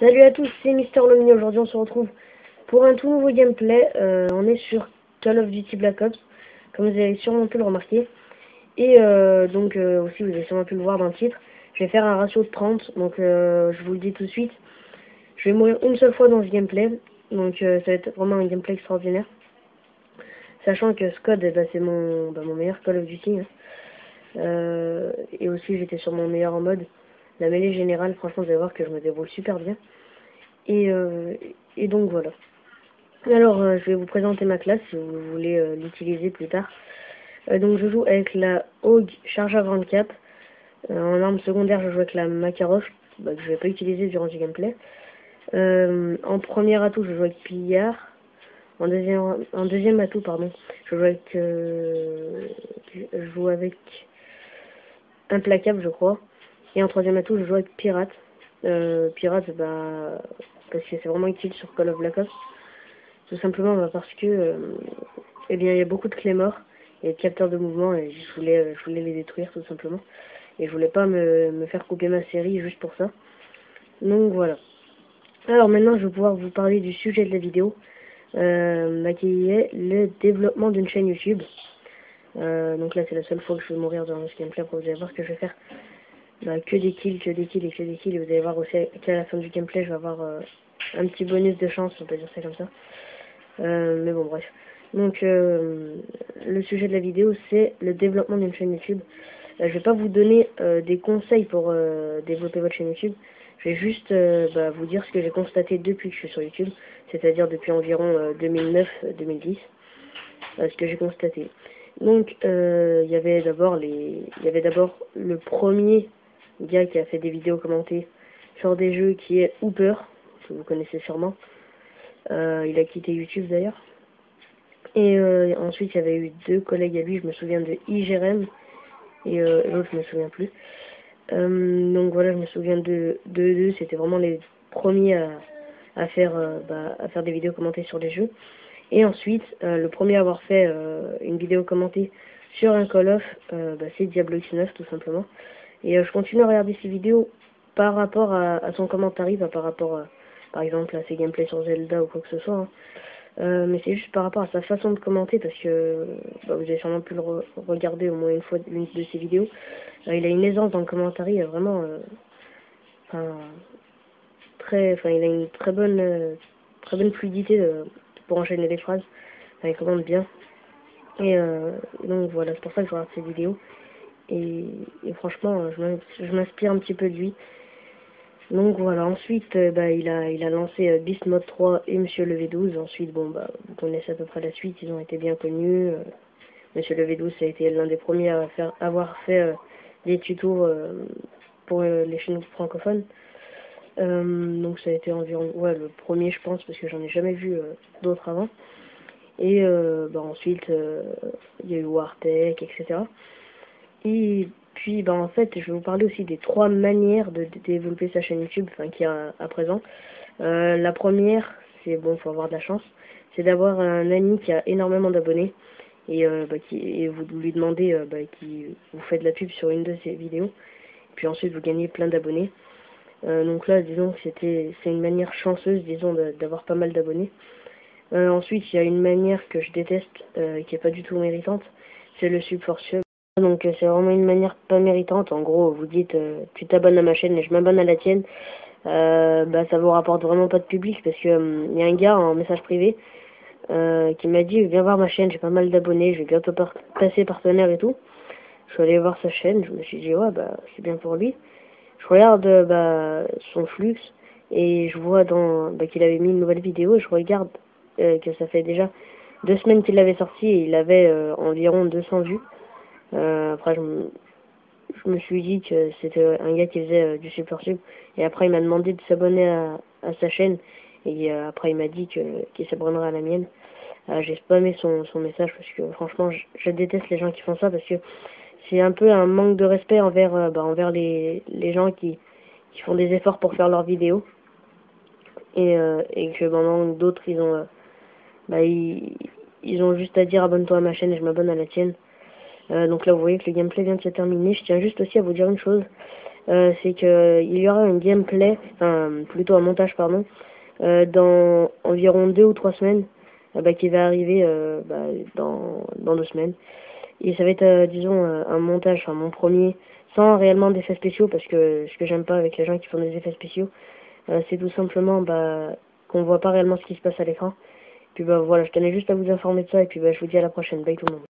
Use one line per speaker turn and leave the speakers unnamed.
Salut à tous, c'est Mister Lomini. Aujourd'hui on se retrouve pour un tout nouveau gameplay. On est sur Call of Duty Black Ops, comme vous avez sûrement pu le remarquer. Et aussi vous avez sûrement pu le voir dans le titre. Je vais faire un ratio de 30, donc je vous le dis tout de suite. Je vais mourir une seule fois dans ce gameplay, donc ça va être vraiment un gameplay extraordinaire. Sachant que Scud, c'est mon meilleur Call of Duty. Et aussi j'étais sur mon meilleur en mode. La mêlée générale, franchement vous allez voir que je me débrouille super bien. Et donc voilà. Alors je vais vous présenter ma classe si vous voulez l'utiliser plus tard. Donc je joue avec la Hog Charger 24. En arme secondaire je joue avec la Makarov, que je vais pas utiliser durant ce gameplay. En premier atout je joue avec Pillard. En deuxième atout pardon, je joue avec Implacable je crois. Et en troisième atout je joue avec Pirate. Pirate parce que c'est vraiment utile sur Call of Black Ops. Tout simplement parce que il y a beaucoup de clés morts et de capteurs de mouvement et je voulais les détruire tout simplement. Et je voulais pas me faire couper ma série juste pour ça. Donc voilà. Alors maintenant je vais pouvoir vous parler du sujet de la vidéo, qui est le développement d'une chaîne YouTube. Donc là c'est la seule fois que je vais mourir dans ce gameplay. Vous allez voir que je vais faire que des kills. Et vous allez voir aussi qu'à la fin du gameplay je vais avoir un petit bonus de chance, on peut dire ça comme ça. Mais bon bref. Donc le sujet de la vidéo c'est le développement d'une chaîne YouTube. Je vais pas vous donner des conseils pour développer votre chaîne YouTube. Je vais juste vous dire ce que j'ai constaté depuis que je suis sur YouTube, c'est-à-dire depuis environ 2009-2010, ce que j'ai constaté. Donc il y avait d'abord le premier gars qui a fait des vidéos commentées sur des jeux qui est Hooper, que vous connaissez sûrement. Il a quitté YouTube d'ailleurs. Et ensuite, il y avait eu deux collègues à lui, je me souviens de IGRM, et l'autre, je me souviens plus. Donc voilà, je me souviens de deux, c'était vraiment les premiers à faire des vidéos commentées sur les jeux. Et ensuite, le premier à avoir fait une vidéo commentée sur un Call of, c'est Diablo X9 tout simplement. Et je continue à regarder ces vidéos par rapport à son commentaire, par rapport par exemple à ses gameplays sur Zelda ou quoi que ce soit. Mais c'est juste par rapport à sa façon de commenter, parce que vous avez sûrement pu le regarder au moins une fois l'une de ses vidéos. Il a une aisance dans le commentaire, vraiment il a une très bonne fluidité pour enchaîner les phrases. Il commente bien. Et donc voilà, c'est pour ça que je regarde ses vidéos. Et franchement, je m'inspire un petit peu de lui. Donc voilà, ensuite il a lancé Beast Mode 3 et Monsieur le V12. Ensuite vous connaissez à peu près la suite, ils ont été bien connus. Monsieur le V12 ça a été l'un des premiers à avoir fait des tutos pour les chaînes francophones. Donc ça a été environ le premier je pense, parce que j'en ai jamais vu d'autres avant. Et ensuite il y a eu Wartech, etc. Et puis en fait je vais vous parler aussi des 3 manières de développer sa chaîne YouTube, qu'il y a à présent. La première, c'est faut avoir de la chance, c'est d'avoir un ami qui a énormément d'abonnés et vous lui demandez qui vous fait de la pub sur une de ses vidéos, puis ensuite vous gagnez plein d'abonnés. Donc là disons que c'est une manière chanceuse, disons, d'avoir pas mal d'abonnés. Ensuite il y a une manière que je déteste, qui est pas du tout méritante, c'est le sub for sub. Donc c'est vraiment une manière pas méritante. En gros, vous dites tu t'abonnes à ma chaîne et je m'abonne à la tienne. Ça vous rapporte vraiment pas de public, parce que y a un gars en message privé qui m'a dit viens voir ma chaîne, j'ai pas mal d'abonnés, je vais bientôt passer partenaire et tout. Je suis allé voir sa chaîne, je me suis dit c'est bien pour lui. Je regarde son flux et je vois qu'il avait mis une nouvelle vidéo, et je regarde que ça fait déjà 2 semaines qu'il l'avait sorti et il avait environ 200 vues. Après je me suis dit que c'était un gars qui faisait du super sub, et après il m'a demandé de s'abonner à sa chaîne, et après il m'a dit qu'il s'abonnerait à la mienne. J'ai spammé son message, parce que franchement je déteste les gens qui font ça, parce que c'est un peu un manque de respect envers les gens qui font des efforts pour faire leurs vidéos, et que d'autres ils ont juste à dire abonne-toi à ma chaîne et je m'abonne à la tienne. Donc là vous voyez que le gameplay vient de se terminer. Je tiens juste aussi à vous dire une chose, c'est que il y aura un gameplay, enfin plutôt un montage pardon, dans environ 2 ou 3 semaines, qui va arriver dans 2 semaines. Et ça va être, disons, un montage, enfin mon premier, sans réellement d'effets spéciaux, parce que ce que j'aime pas avec les gens qui font des effets spéciaux, c'est tout simplement qu'on voit pas réellement ce qui se passe à l'écran. Puis voilà, je tenais juste à vous informer de ça, et puis je vous dis à la prochaine. Bye tout le monde.